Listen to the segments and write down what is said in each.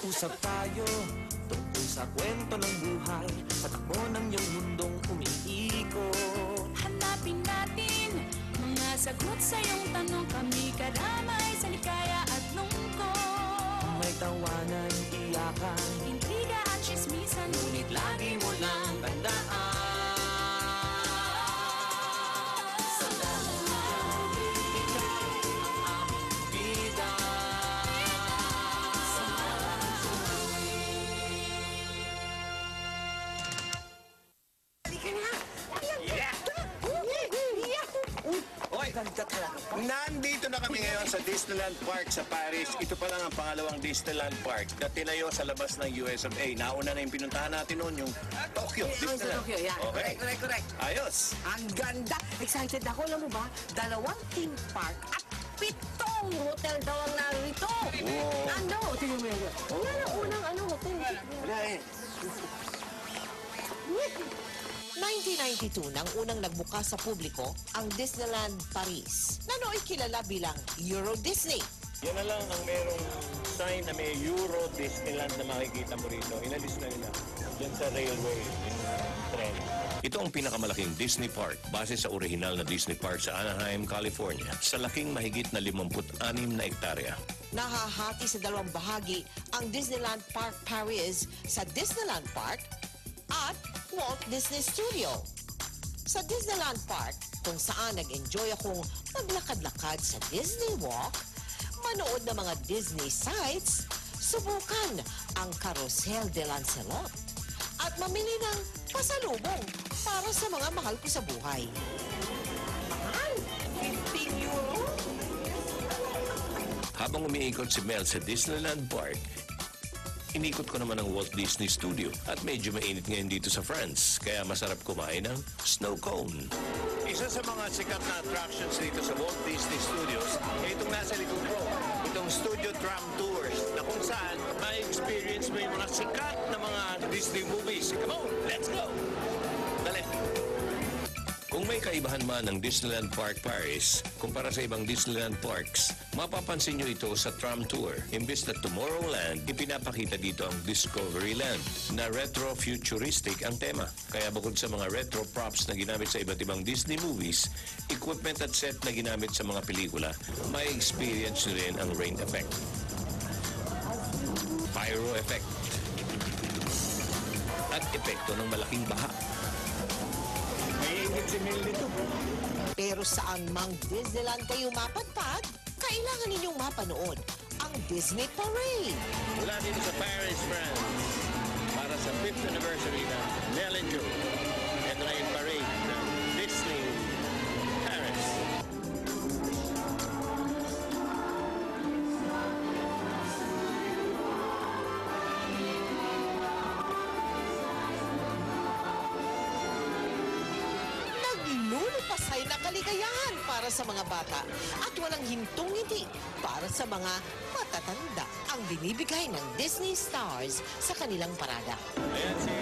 Mag-usap tayo tungkol sa kwento ng buhay, patakbo ng iyong mundong umiikot. Hanapin natin mga sagot sa iyong tanong, kami karamay sa likaya at lungkot. May tawanan, iyakan, intriga at chismisan, ngunit lagi mo lang tandaan. Nandito na kami ngayon sa Disneyland Park sa Paris. Ito pa lang ang pangalawang Disneyland Park na tinayo sa labas ng US of A. Nauna na yung pinuntahan natin noon, yung Tokyo. Disneyland. Tokyo, yan. Okay. Correct. Ayos. Ang ganda. Excited ako. Alam mo ba? 2 theme park at 7 hotel daw ang narito. Wow. Ano? Tingnan mo yan. Wala na unang hotel. Wala eh. 1992 nang unang nagbukas sa publiko ang Disneyland Paris na nooy kilala bilang Euro Disney. Yan na lang ang merong sign na may Euro Disneyland na makikita mo rito. Inalis na nila. Diyan sa railway, yung tren. Ito ang pinakamalaking Disney Park base sa orihinal na Disney Park sa Anaheim, California, sa laking mahigit na 56 na hektarya. Nahahati sa 2 bahagi ang Disneyland Park Paris sa Disneyland Park at Walt Disney Studio. Sa Disneyland Park, kung saan nag-enjoy akong maglakad-lakad sa Disney Walk, manood ng mga Disney sites, subukan ang Carousel de Lancelot, at mamili ng pasalubong para sa mga mahal ko sa buhay. Mahal? 15 euro? Habang umiikot si Mel sa Disneyland Park, inikot ko naman ang Walt Disney Studio at medyo mainit ngayon dito sa France, kaya masarap kumain ng snow cone. Isa sa mga sikat na attractions dito sa Walt Disney Studios ay itong nasa likod ko, itong Studio Tram Tours, na kung saan ma-experience mo yung mga sikat na mga Disney movies. Come on, let's go! Dali! Kung may kaibahan man ng Disneyland Park Paris kumpara sa ibang Disneyland Parks, mapapansin nyo ito sa tram tour. Imbes na Tomorrowland, ipinapakita dito ang Discoveryland na retro-futuristic ang tema. Kaya bukod sa mga retro props na ginamit sa iba't ibang Disney movies, equipment at set na ginamit sa mga pelikula, may experience nyo rin ang rain effect, pyro effect, at epekto ng malaking baha. Pero saan mang Disneyland kayo mapadpad, kailangan ninyong mapanood ang Disney Parade. Mula dito sa Paris, France, para sa 5th anniversary ng Mel and Joe. Ito na yung parade ng Disney Paris. Naglulupasay na kaligayahan para sa mga bata at walang hintong-hindi para sa mga matatanda ang binibigay ng Disney Stars sa kanilang parada. Ayan si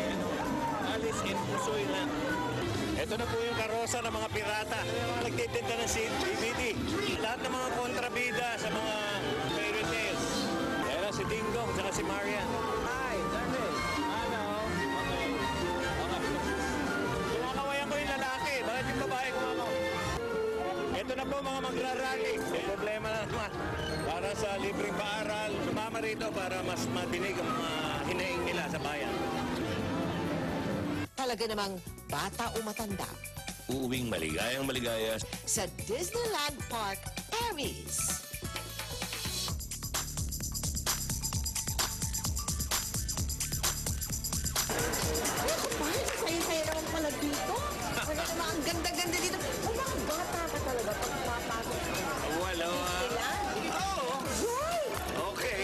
Alice in Pusoyland. Ito na po yung karosa ng mga pirata. Yung mga nagtitinda ng DVD. Lahat ng mga kontrabida sa mga fairy tales. Ayan na si Dingdong, saka si Marian. Hi, Darnell. Ano? Okay. Kumakawayan ko yung lalaki. Bakit yung babae kumakaw? Ito na po mga magrarally. May problema na naman. Para sa libreng paaral, sumama rito para mas madinig ang mga hinaing nila sa bayan. Talaga namang bata o matanda Uuwing maligayang maligaya. sa Disneyland Park Paris. Saya-saya naman pala dito. Wala naman ang ganda-ganda dito. O mga bata ka talaga pag pumapasok ka. Wala. Okay.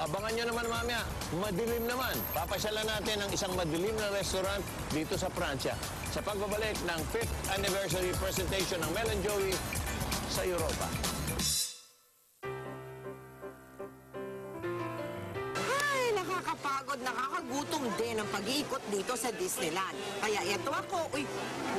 Abangan nyo naman mamaya. Madilim naman. Papasyalan natin ang isang madilim na restaurant dito sa Pransya sa pagbabalik ng 5th anniversary presentation ng Mel and Joey sa Europa. Ay, nakakapagod, nakakagutom din ang pag-iikot dito sa Disneyland. Kaya eto ako,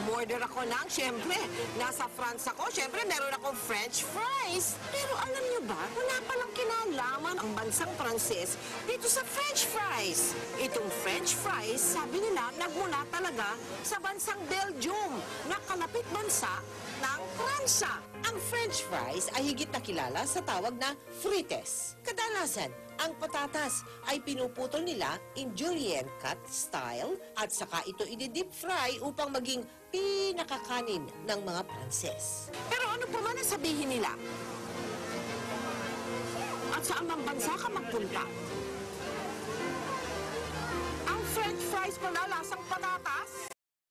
umorder ako ng, syempre, nasa France ako, syempre meron akong French fries. Pero alam niyo ba, wala palang kinalaman ang bansang Pranses dito sa French fries. Itong French fries, sabi nila, nagmula talaga sa bansang Belgium, na kalapit bansa ng Pransa. Ang French fries ay higit na kilala sa tawag na frites. Kadalasan, ang patatas ay pinuputol nila in julienne cut style at saka ito i-deep fry upang maging pinakakanin ng mga Pranses. Pero ano pa man ang sabihin nila? At saan mang bansa ka magpunta? Ang French fries pala lasang patatas?